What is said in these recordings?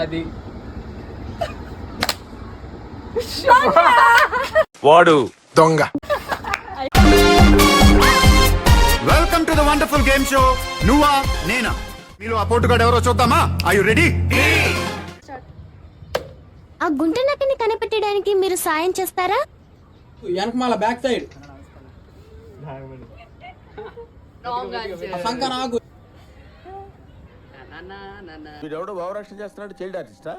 అది వాడు దొంగ. Welcome to the wonderful game show. నువ్వా నేనా? మీలో ఆ పోటుగాడు ఎవరో చూద్దామా? Are you ready? ఆ గుంట నక్కని కనిపెట్టడానికి మీరు సాయం చేస్తారా? వెనకమాల బ్యాక్ సైడ్ వీడెవడో భావరక్షణ చేస్తున్నాడు, చైల్డ్ ఆర్టిస్టా?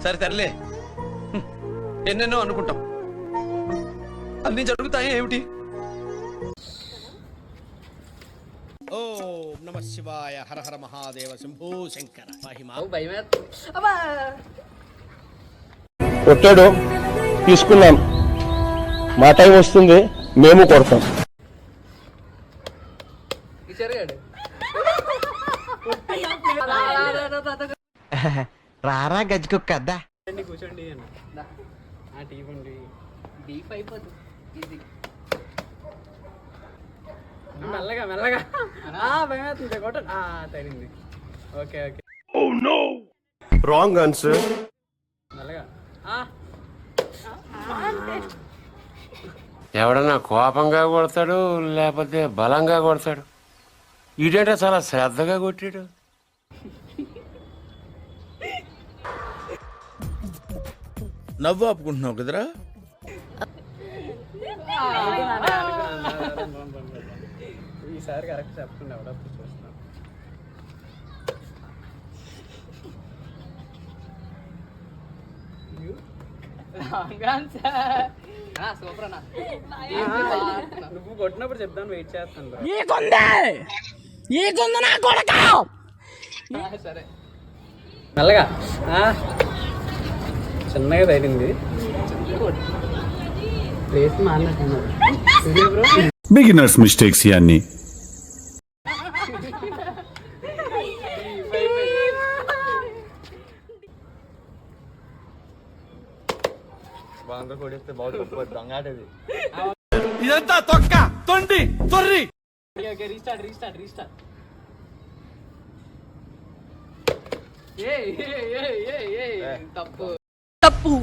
సరే తరలే, ఎన్నెన్నో అనుకుంటాం, అన్ని జరుగుతాయి ఏమిటి? ఓం నమః శివాయ, హర హర మహాదేవ, శంభో శంకర. కొట్టాడు, తీసుకున్నాం. మా టైం వస్తుంది, మేము కొడతాం. రారా గజ్జుకుక్క అద్దా కూర్చోండి. మెల్లగా మెల్లగా భయమవుతుంది, కొట్టండి. తగిలింది. Okay okay. Oh no, wrong answer. మెల్లగా. ఎవడన్నా కోపంగా కొడతాడు, లేకపోతే బలంగా కొడతాడు. ఇదేంటో చాలా శ్రద్ధగా కొట్టాడు. నవ్వు ఆపుకుంటున్నావు కదరా? ఈసారి కరెక్ట్ చెప్పండి, ఎవడప్పుడు చూస్తున్నాం. సూపర్ అన్న, నువ్వు కొట్టినప్పుడు చెప్తాను, వెయిట్ చేస్తాను. సరే మెల్లగా. చిన్నగా తగిలింది, ప్లేస్ మారినట్టున్నారు. బిగినర్స్ మిస్టేక్స్ ఇవన్నీ. ఇదంతా తొక్క తొండి తొర్రి. Restart restart restart. తప్పు తప్పు,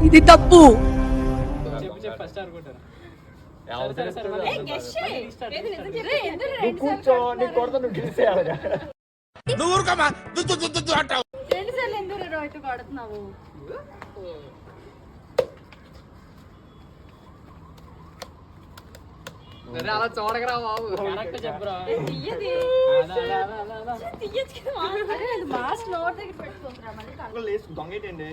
ఇది తప్పు. చెప్పు చెప్పు, ఫస్ట్ అనుకుంటాను. నువ్వు ఊరుకోమా, దుద్దు దుద్దు దుద్దు అంటావు. అలా చూడకరా బాబు, చెప్పరా. దొంగేటండి.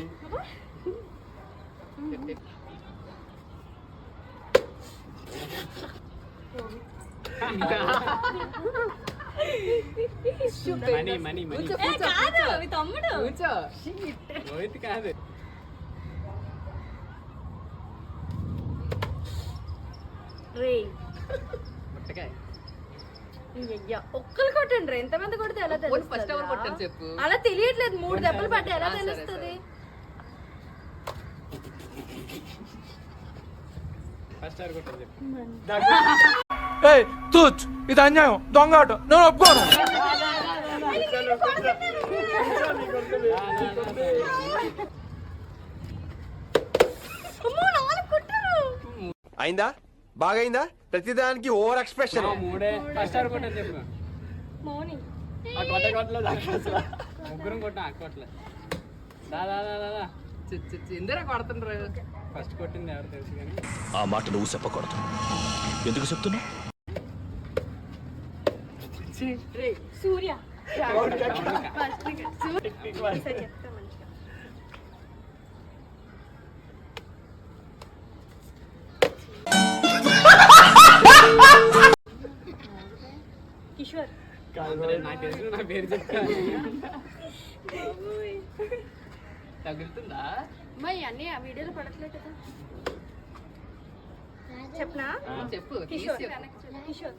మనీ మనీ మనీ తమ్ముడు రోహిత్ కాదు. ఒక్కరు కొట్టండి, ఎంతమంది కొడితే ఎలా తెలుస్తుంది? అలా తెలియట్లేదు, 3 దెబ్బలు పట్టి ఎలా తెలుస్తుంది? ఫస్ట్ అనుకుంటాను చెప్పు. తూచ్, ఇది అన్యాయం, దొంగ ఆట, నేను ఒప్పుకోను. అయిందా? బాగైందా? ప్రతిదానికి ఓవర్ ఎక్స్ప్రెషన్. ఫస్ట్ అనుకుంటాను చెప్పు. ముగ్గురం కొట్టిన కొట్టలే. దాదా ఇందిరా కొడుతుండ్రు. ఫస్ట్ కొట్టింది ఎవరు తెలుసు కానీ ఆ మాట నువ్వు చెప్పకూడదు. ఎందుకు చెప్తున్నా? సూర్య కిషోర్ నాకు తెలుసు, నా పేరు చెప్తాను. తగులుతుందా? అమ్మాయి అన్నీ ఆ వీడియోలో పడట్లేదు కదా. చెప్పనా? చెప్పు. కిషోర్ కిషోర్